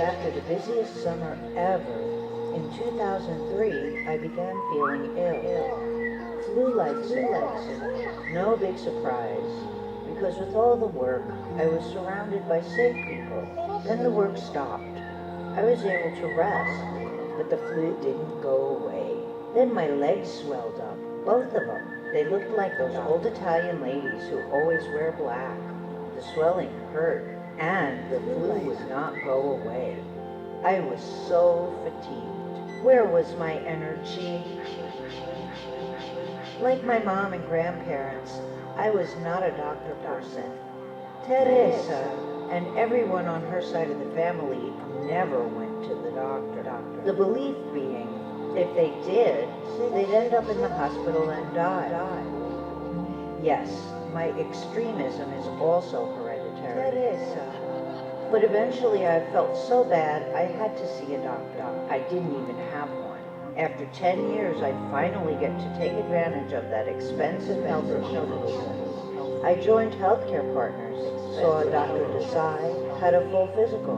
after the busiest summer ever, in 2003, I began feeling ill. Flu-like symptoms. No big surprise, because with all the work, I was surrounded by safe people. Then the work stopped. I was able to rest, but the flu didn't go away. Then my legs swelled up, both of them. They looked like those old Italian ladies who always wear black. The swelling hurt, and the flu would not go away. I was so fatigued. Where was my energy? Like my mom and grandparents, I was not a doctor person. Teresa and everyone on her side of the family never went to the doctor. The belief being, if they did, they'd end up in the hospital and die. Yes, my extremism is also hereditary. Teresa. But eventually I felt so bad I had to see a doctor. I didn't even have one. After 10 years, I finally get to take advantage of that expensive health insurance. I joined Healthcare Partners, saw a Dr. Desai, had a full physical.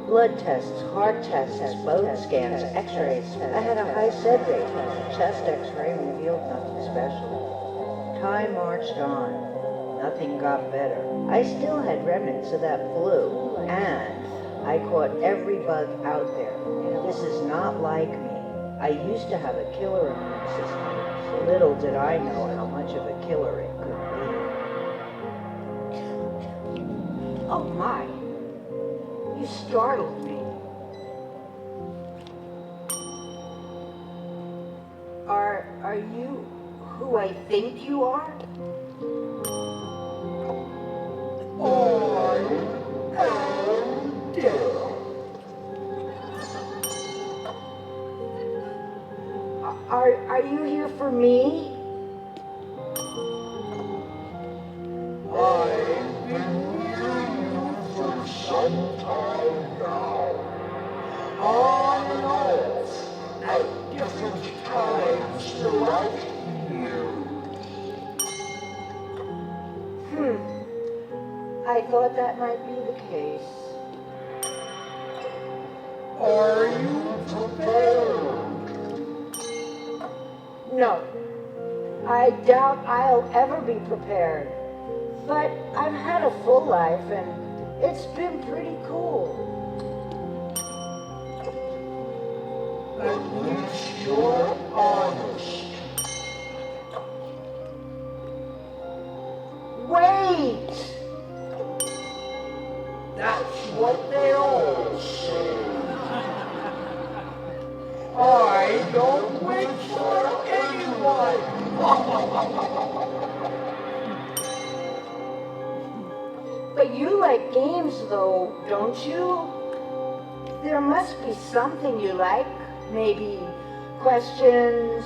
Blood tests, heart tests, bone scans, x-rays. I had a high SED rate. Chest x-ray revealed nothing special. Time marched on. Nothing got better. I still had remnants of that flu, and I caught every bug out there. This is not like me. I used to have a killer immune system. Little did I know how much of a killer it could be. Oh my, you startled me. Are you who I think you are? I am dead. Are you here for me? I've been near you for some time now. On and off, at different times throughout the year. I thought that might be the case. Are you prepared? No, I doubt I'll ever be prepared. But I've had a full life and it's been pretty cool. At least you're honest. Wait! That's what they all say. I don't wait for anyone. But you like games though, don't you? There must be something you like. Maybe questions,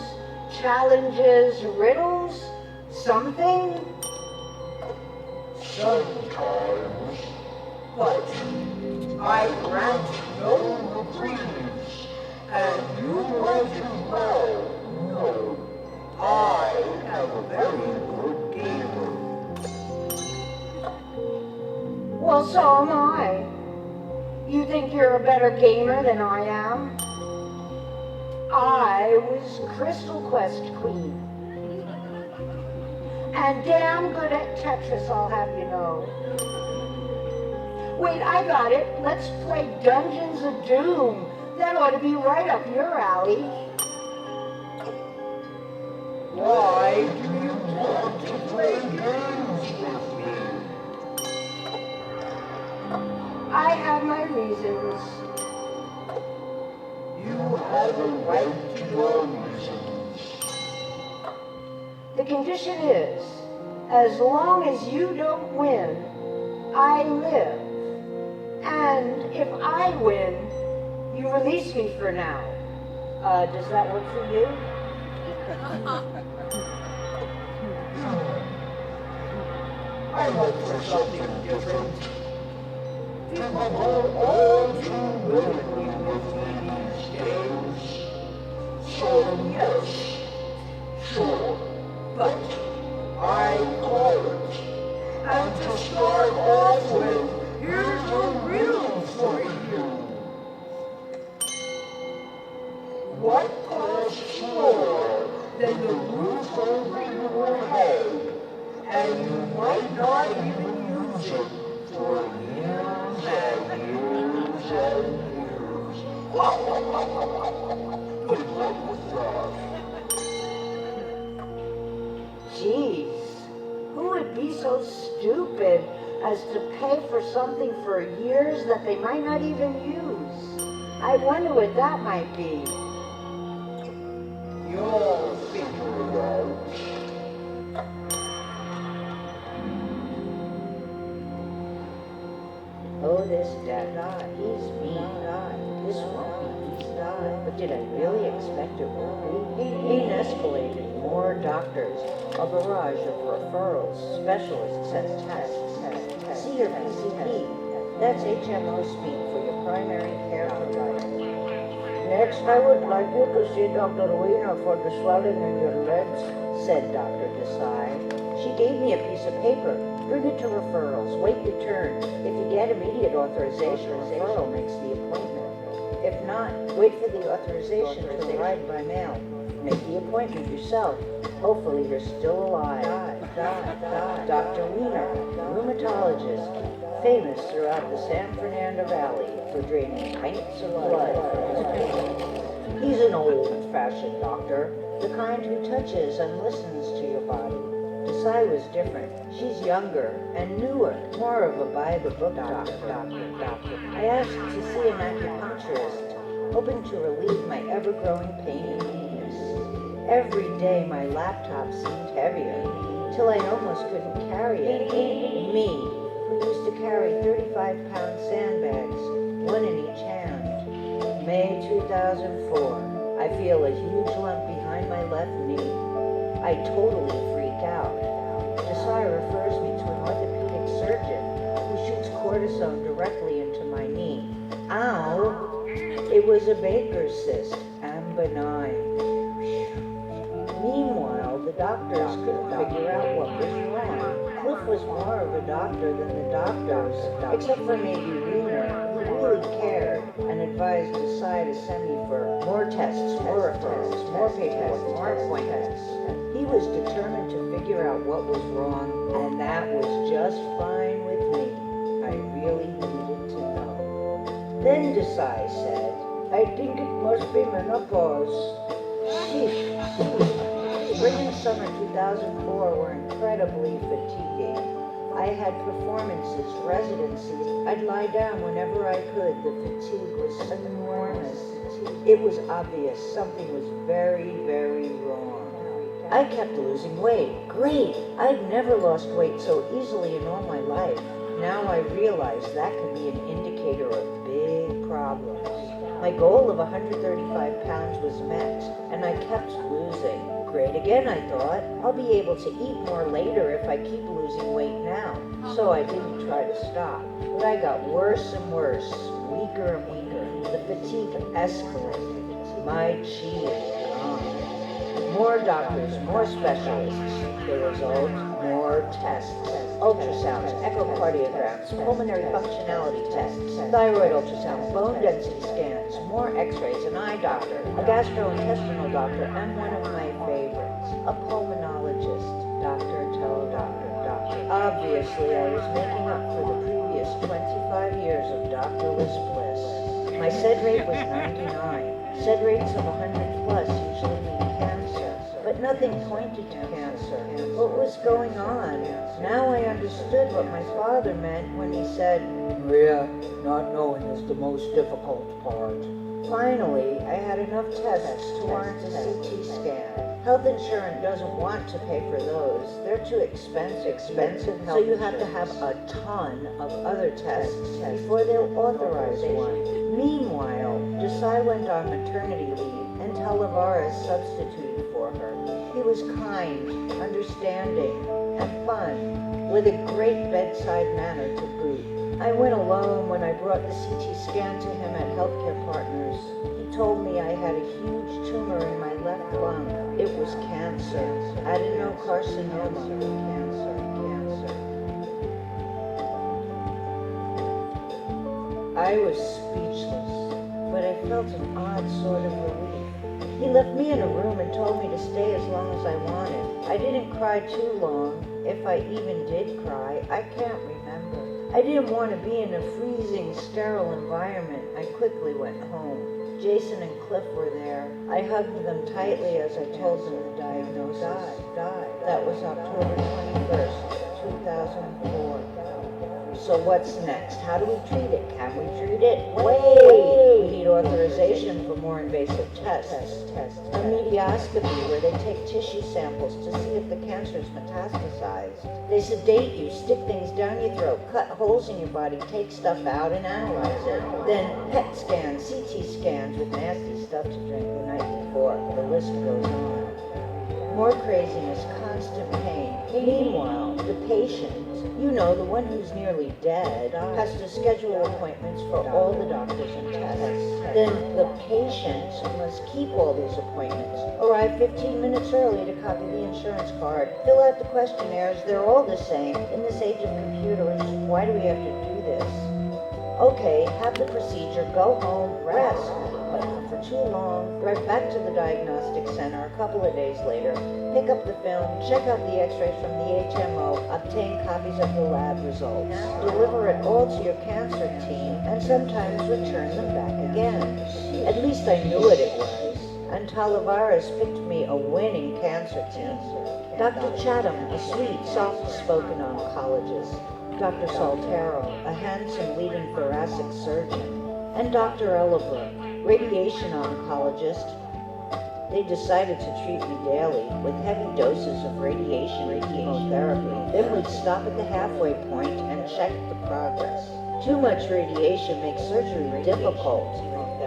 challenges, riddles, something? Sometimes, but I grant no reprieves, and you might as well know I am a very good gamer. Well, so am I. You think you're a better gamer than I am? I was Crystal Quest Queen. And damn good at Tetris, I'll have you know. Wait, I got it. Let's play Dungeons of Doom. That ought to be right up your alley. Why do you want to play games with me? I have my reasons. You have a right to your reasons. The condition is, as long as you don't win, I live. And if I win, you release me for now. Does that work for you? I hope for something different. People are all too willingly with me these days. So yes, sure, but I call it. And to start off with, here's a riddle for you. and you might not even use it for years and years and years. Good luck with that. Jeez, who would be so stupid as to pay for something for years that they might not even use? I wonder what that might be. You'll figure it out. Oh, this dad, he's mean. This won't be easy. But did I really expect it would be? He escalated. More doctors, a barrage of referrals, specialists and tests. See your PCP. That's HMO speak for your primary care provider. Next, I would like you to see Dr. Wiener for the swelling in your legs, said Dr. Desai. She gave me a piece of paper. Bring it to referrals. Wait your turn. If you get immediate authorization, referral makes the appointment. If not, wait for the authorization to arrive by mail. Make the appointment yourself. Hopefully you're still alive. Dr. Wiener, rheumatologist, famous throughout the San Fernando Valley for draining pints of blood from his patients. He's an old-fashioned doctor, the kind who touches and listens to your body. Desai was different. She's younger and newer, more of a by-the-book doctor. I asked to see an acupuncturist, hoping to relieve my ever-growing pain and weakness. Every day my laptop seemed heavier, till I almost couldn't carry it. Me, who used to carry 35-pound sandbags, one in each hand. May 2004. I feel a huge lump behind my left knee. I totally freak out. Desai refers me to an orthopedic surgeon who shoots cortisone directly into my knee. Ow! It was a Baker's cyst and benign. Meanwhile, the doctors couldn't figure out what was wrong. Cliff was more of a doctor than the doctors, except for maybe Wiener, who really cared and advised Desai to send me for more tests, more referrals, more paperwork, more appointments. He was determined to figure out what was wrong, and that was just fine with me. I really needed to know. Then Desai said, I think it must be menopause. Sheesh. Spring and summer 2004 were incredibly fatiguing. I had performances, residencies. I'd lie down whenever I could. The fatigue was enormous. It was obvious something was very, very wrong. I kept losing weight. Great! I'd never lost weight so easily in all my life. Now I realize that could be an indicator of big problems. My goal of 135 pounds was met, and I kept losing. Great again, I thought. I'll be able to eat more later if I keep losing weight now. So I didn't try to stop. But I got worse and worse, weaker and weaker. The fatigue escalated. My chi is gone. More doctors, more specialists. The result, more tests. Ultrasounds, echocardiograms, pulmonary functionality tests, thyroid ultrasound, bone density scans, more x-rays, an eye doctor, a gastrointestinal doctor, and one of my favorites, a pulmonologist, doctor. Obviously, I was making up for the previous 25 years of doctorless bliss. My SED rate was 99. SED rates of 100 plus usually mean cancer, but nothing pointed to cancer. What was going on? Now I understood what my father meant when he said, Maria, not knowing is the most difficult part. Finally, I had enough tests to warrant a CT scan. Health insurance doesn't want to pay for those. They're too expensive. So you have to have a ton of other tests before they'll authorize one. Meanwhile, Desai went on maternity leave and Talivaras substituted for her. He was kind, understanding, and fun, with a great bedside manner to boot. I went alone when I brought the CT scan to him at Healthcare Partners. He told me I had a huge tumor in my left lung. It was cancer, adenocarcinoma. Cancer. I was speechless, but I felt an odd sort of relief. He left me in a room and told me to stay as long as I wanted. I didn't cry too long. If I even did cry, I can't remember. I didn't want to be in a freezing, sterile environment. I quickly went home. Jason and Cliff were there. I hugged them tightly as I told them the diagnosis. Died. That was October 21st, 2004. So what's next? How do we treat it? Can we treat it? Wait! We need authorization for more invasive tests. A medioscopy where they take tissue samples to see if the cancer is metastasized. They sedate you, stick things down your throat, cut holes in your body, take stuff out and analyze it. Then PET scans, CT scans with nasty stuff to drink the night before. The list goes on. More craziness, constant pain. Meanwhile, the patient, you know, the one who's nearly dead, has to schedule appointments for all the doctors and tests. Then the patient must keep all these appointments, arrive 15 minutes early to copy the insurance card, fill out the questionnaires, they're all the same. In this age of computers, why do we have to do this? Okay, have the procedure, go home, rest. But not for too long. Drive back to the diagnostic center a couple of days later, pick up the film, check out the x-rays from the HMO, obtain copies of the lab results, deliver it all to your cancer team, and sometimes return them back again. At least I knew what it was. And Talivares picked me a winning cancer team. Dr. Chatham, a sweet, soft-spoken oncologist. Dr. Saltero, a handsome leading thoracic surgeon. And Dr. Ellabrook, radiation oncologist. They decided to treat me daily with heavy doses of radiation and chemotherapy. Then we'd stop at the halfway point and check the progress. Too much radiation makes surgery difficult.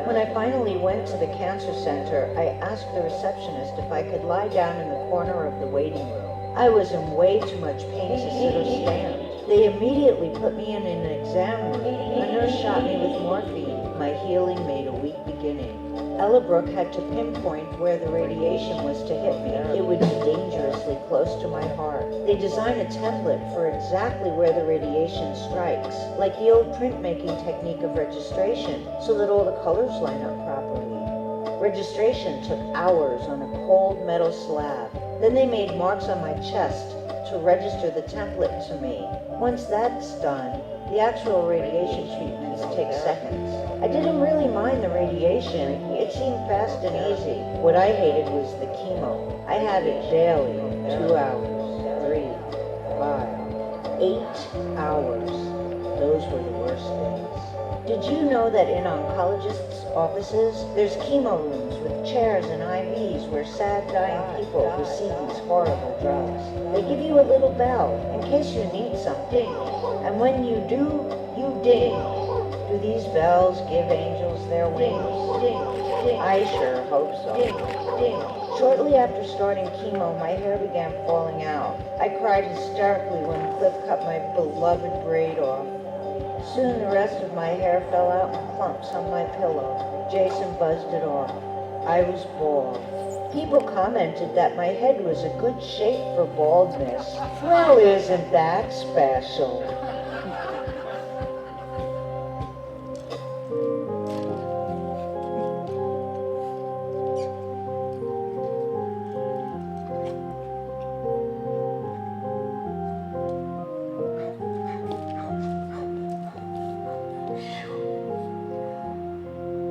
When I finally went to the cancer center, I asked the receptionist if I could lie down in the corner of the waiting room. I was in way too much pain to sit or stand. They immediately put me in an exam room. A nurse shot me with morphine. My healing made a weak beginning. Ellabrook had to pinpoint where the radiation was to hit me. It would be dangerously close to my heart. They designed a template for exactly where the radiation strikes, like the old printmaking technique of registration, so that all the colors line up properly. Registration took hours on a cold metal slab. Then they made marks on my chest to register the template to me. Once that's done, the actual radiation treatments take seconds. I didn't really mind the radiation. It seemed fast and easy. What I hated was the chemo. I had it daily, 2 hours, 3, 5, 8 hours. Those were the worst things. Did you know that in oncologists' offices, there's chemo rooms with chairs and IVs where sad, dying people receive these horrible drugs? They give you a little bell in case you need something, and when you do, you ding. Do these bells give angels their wings? Ding, ding. I sure hope so. Ding, ding. Shortly after starting chemo, my hair began falling out. I cried hysterically when Cliff cut my beloved braid off. Soon the rest of my hair fell out in clumps on my pillow. Jason buzzed it off. I was bald. People commented that my head was a good shape for baldness. Well, isn't that special?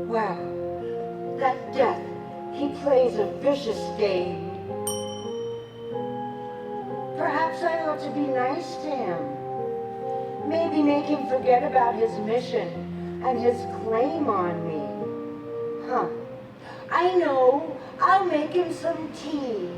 Wow, that death, he plays a vicious game. Perhaps I ought to be nice to him. Maybe make him forget about his mission and his claim on me. Huh. I know, I'll make him some tea.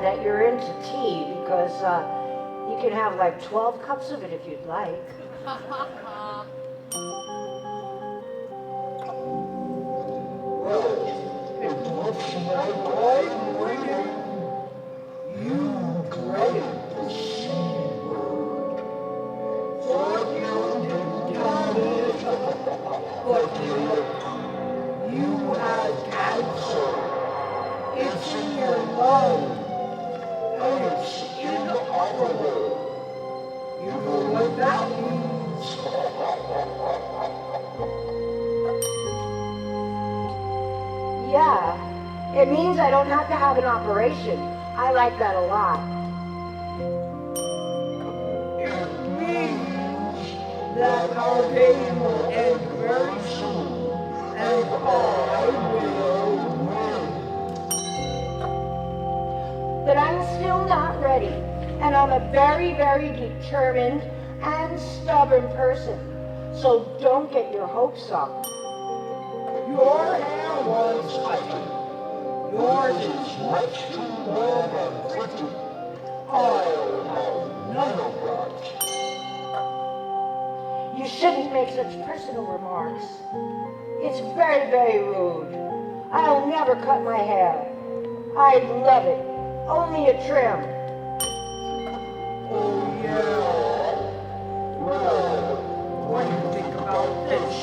that you're into tea because you can have like 12 cups of it if you'd like. Well, it looks like I'm winning. You dreaded the C word. Thought you didn't got it. But you had cancer. It's in your lung. And it's inoperable. You know what that means. Yeah, it means I don't have to have an operation. I like that a lot. It means that our game will end very soon, and I will win. But I'm still not ready, and I'm a very, very determined and stubborn person. So don't get your hopes up. Your hair was cutting. Yours is much too long and pretty. I'll have none of that. You shouldn't make such personal remarks. It's very, very rude. I'll never cut my hair. I love it. Only a trim. Oh, yeah. Well, what do you think about this?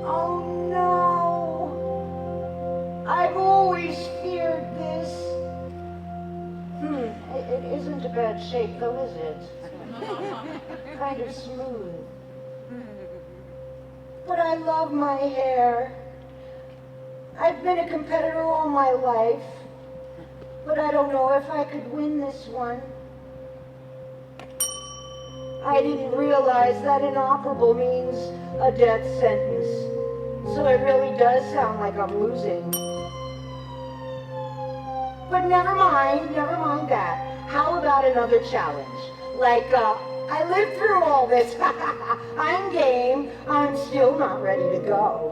Oh no! I've always feared this. It isn't a bad shape though, is it? Kind of smooth. But I love my hair. I've been a competitor all my life, but I don't know if I could win this one. I didn't realize that inoperable means a death sentence. So it really does sound like I'm losing. But never mind that. How about another challenge? Like, I lived through all this. I'm game. I'm still not ready to go.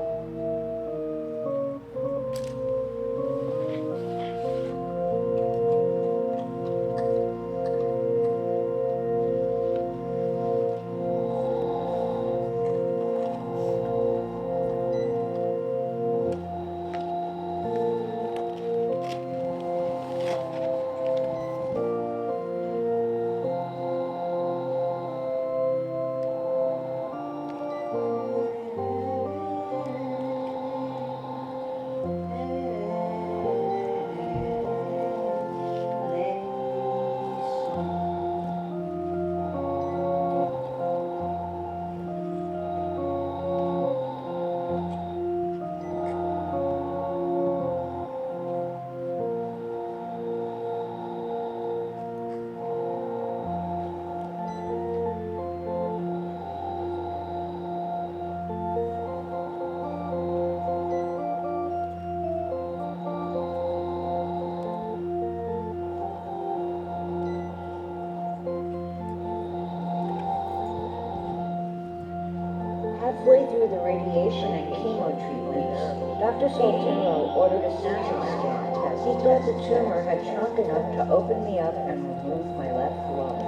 Halfway through the radiation and chemo treatments, Dr. Soltero ordered a CT scan. He thought the tumor had shrunk enough to open me up and remove my left lung.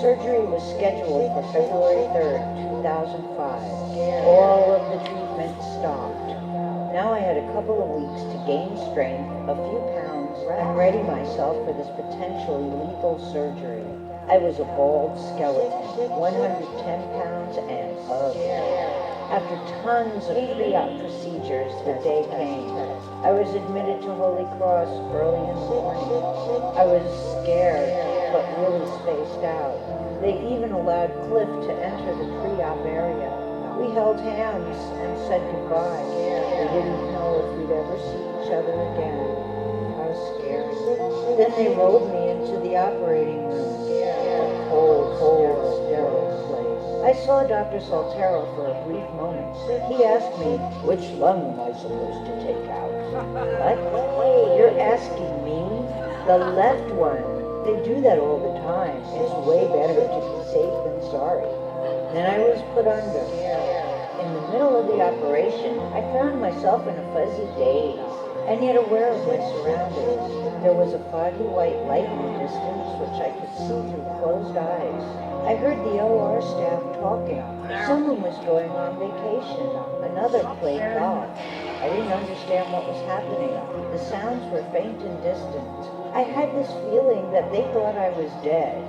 Surgery was scheduled for February 3rd, 2005. All of the treatment stopped. Now I had a couple of weeks to gain strength, a few pounds, and ready myself for this potentially lethal surgery. I was a bald skeleton, 110 pounds and ugly. After tons of pre-op procedures, the day came. I was admitted to Holy Cross early in the morning. I was scared, but really spaced out. They even allowed Cliff to enter the pre-op area. We held hands and said goodbye. We didn't know if we'd ever see each other again. I was scared. Then they rolled me into the operating room. A cold, sterile place. I saw Dr. Soltero for a brief moment. He asked me, Which lung am I supposed to take out? "What? You're asking me? The left one. They do that all the time. It's way better to be safe than sorry." Then I was put under. In the middle of the operation, I found myself in a fuzzy daze, and yet aware of my surroundings. There was a foggy white light in the distance, which I could see through closed eyes. I heard the OR staff talking. Someone was going on vacation. Another played golf. I didn't understand what was happening. The sounds were faint and distant. I had this feeling that they thought I was dead.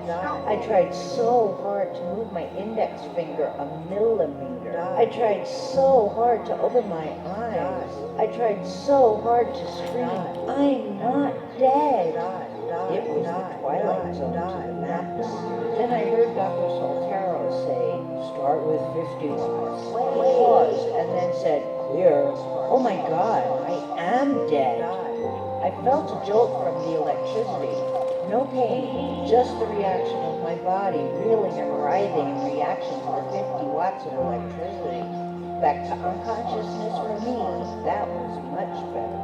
I tried so hard to move my index finger a millimeter. I tried so hard to open my eyes. I tried so hard to scream, "I'm not dead." It was the twilight zone to the max. Then I heard Dr. Soltero say, Start with 50 watts. He paused and then said, Clear. "Oh my God, I am dead." I felt a jolt from the electricity. No pain, just the reaction of my body reeling and writhing in reaction to the 50 watts of electricity. Back to unconsciousness for me, that was much better.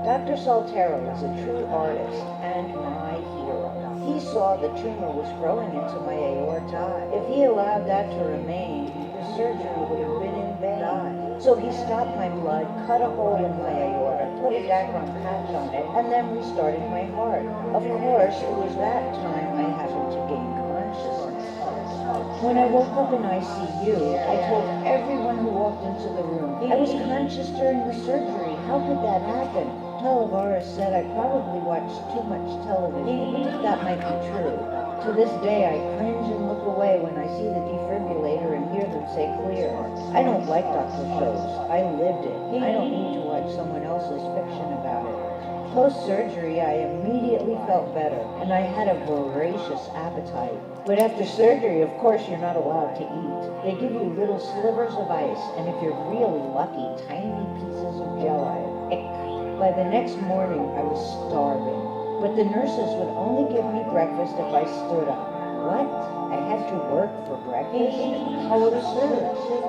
Dr. Soltero is a true artist and my hero. He saw the tumor was growing into my aorta. If he allowed that to remain, the surgery would have been in vain. So he stopped my blood, cut a hole in my aorta, put a Dagron patch on it, and then restarted my heart. Of course, it was that time I happened to gain consciousness. When I woke up in ICU, I told everyone who walked into the room, I was conscious during the surgery. How could that happen? Talivaris said I probably watched too much television. That might be true. To this day, I cringe and look away when I see the defibrillator and hear them say clear. I don't like doctor shows. I lived it. I don't need to watch someone else's fiction about it. Post-surgery, I immediately felt better, and I had a voracious appetite. But after surgery, of course, you're not allowed to eat. They give you little slivers of ice, and if you're really lucky, tiny pieces of jello. By the next morning, I was starving. But the nurses would only give me breakfast if I stood up. What? I had to work for breakfast? How absurd.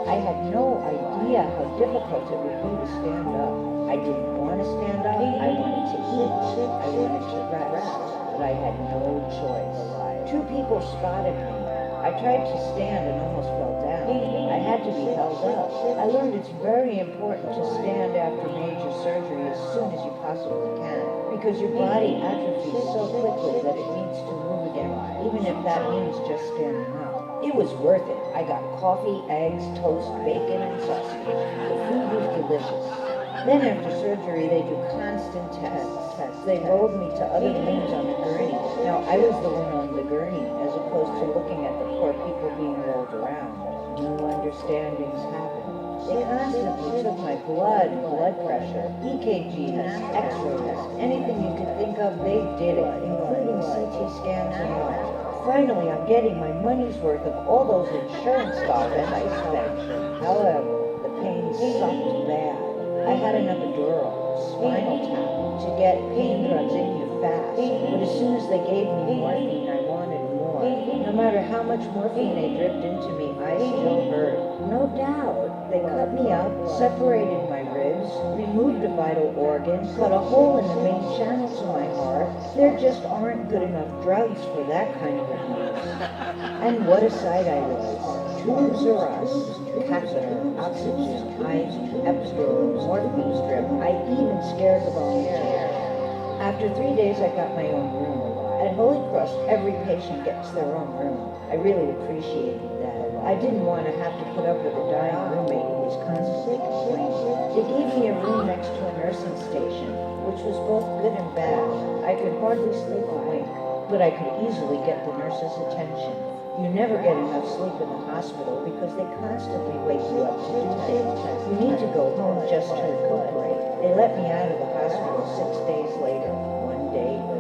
I had no idea how difficult it would be to stand up. I didn't want to stand up. I wanted to eat. I wanted to rest. But I had no choice. 2 people spotted me. I tried to stand and almost fell down. I had to be held up. I learned it's very important to stand after major surgery as soon as you possibly can, because your body atrophies so quickly that it needs to move again, even if that means just standing up. It was worth it. I got coffee, eggs, toast, bacon, and sausage. The food was delicious. Then after surgery, they do constant tests. They rolled me to other rooms on the gurney. Now, I was the one on the gurney, as opposed to looking at the poor people being rolled around. New understandings happened. They constantly took my blood pressure, EKGs, X-rays, anything you could think of, they did it, including CT scans and more. Finally, I'm getting my money's worth of all those insurance dollars I spent. However, the pain sucked bad. I had an epidural, spinal tap, to get pain drugs in you fast. But as soon as they gave me morphine, I wanted more. No matter how much morphine they dripped into me, I still hurt. No doubt. They cut me up, separated my ribs, removed a vital organ, cut a hole in the main channel to my heart. There just aren't good enough drugs for that kind of abuse. And what a sight I was. Tubes or us, catheter, oxygen, IV, epidural, morphine strip. I even scared the volunteer. After 3 days, I got my own room. At Holy Cross, every patient gets their own room. I really appreciated that. I didn't want to have to put up with a dying roommate who was constantly complaining. They gave me a room next to a nursing station, which was both good and bad. I could hardly sleep a wink, but I could easily get the nurse's attention. You never get enough sleep in the hospital because they constantly wake you up to do things. You need to go home just to recuperate. They let me out of the hospital 6 days later, one day early.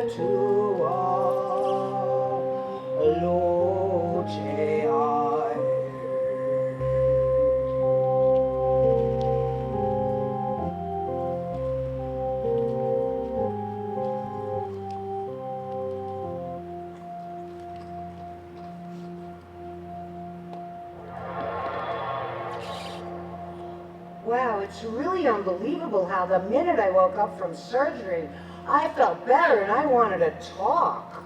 tua luce hai. Wow, it's really unbelievable how the minute I woke up from surgery, I felt better and I wanted to talk.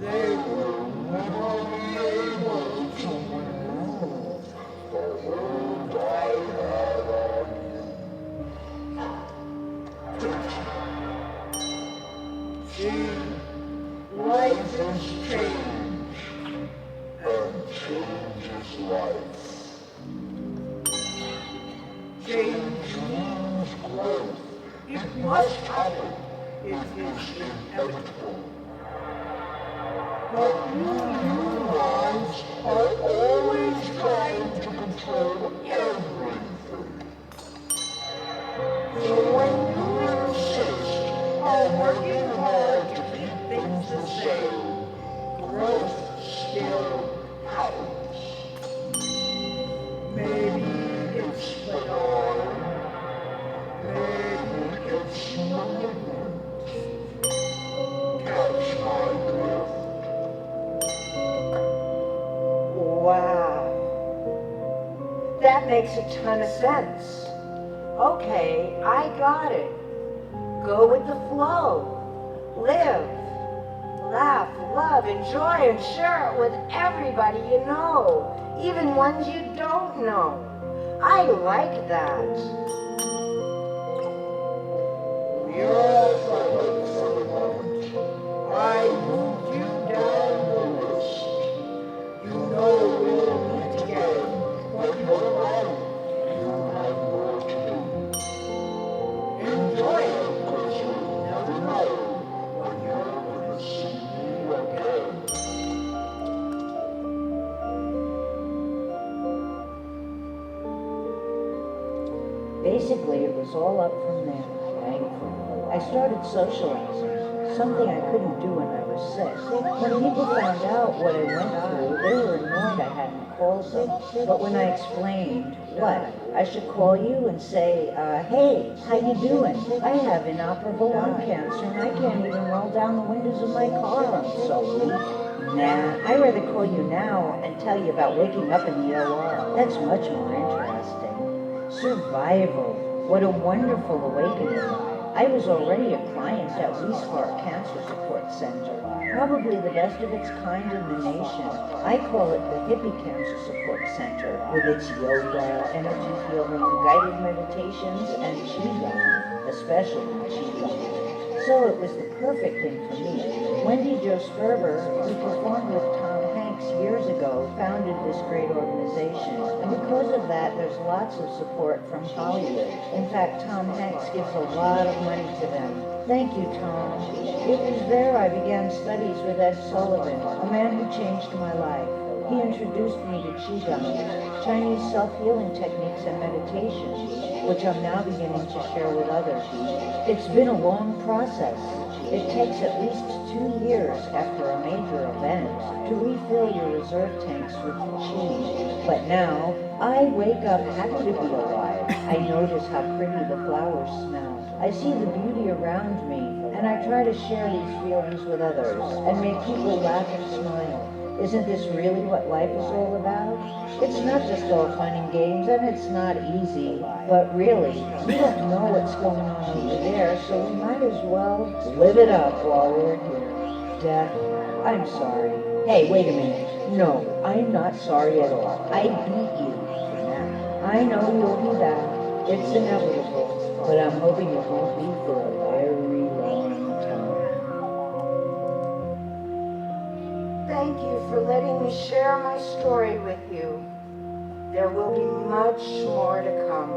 They will never be able to remove the wound I had on you. See, life is change, and change is life. Change means growth. It must happen. It is inevitable. But you neurons are always trying to control everything. So when you insist on working hard to keep things the same, growth still happens. Maybe it's the dawn. Maybe it's malignant. Catch my drift. Wow. That makes a ton of sense. Okay, I got it. Go with the flow. Live, laugh, love, enjoy, and share it with everybody you know, even ones you don't know. I like that. You're all fired for the moment. I moved you down the list. You know we'll meet again, but you're right. You have more to do. Enjoy it, because you'll never know when you're going to see me again. Basically, it was all up from there, thankfully. I started socializing, something I couldn't do when I was sick. When people found out what I went through, they were annoyed I hadn't called them. But when I explained, what, I should call you and say, hey, how you doing? I have inoperable lung cancer and I can't even roll down the windows of my car, I'm so weak. Nah, I'd rather call you now and tell you about waking up in the OR. That's much more interesting. Survival. What a wonderful awakening. I was already a client at Wiesfart Cancer Support Center, probably the best of its kind in the nation. I call it the Hippie Cancer Support Center, with its yoga, energy healing, guided meditations, and Qigong, especially Qigong. So it was the perfect thing for me. Wendy Jo Sperber, who performed with Tom Hanks years ago, founded this great organization. And because of that, there's lots of support from Hollywood. In fact, Tom Hanks gives a lot of money to them. Thank you, Tom. It was there I began studies with Ed Sullivan, a man who changed my life. He introduced me to Qigong, Chinese self-healing techniques and meditation, which I'm now beginning to share with others. It's been a long process. It takes at least 2 years after a major event to refill your reserve tanks with qi. But now, I wake up happy to be alive. I notice how pretty the flowers smell. I see the beauty around me, and I try to share these feelings with others and make people laugh and smile. Isn't this really what life is all about? It's not just all fun and games, and it's not easy. But really, we don't know what's going on over there, so we might as well live it up while we're here. Death, I'm sorry. Hey, wait a minute. No, I'm not sorry at all. I beat you for now. I know you'll be back. It's inevitable, but I'm hoping it won't be for a very long time. Thank you for letting me share my story with you. There will be much more to come.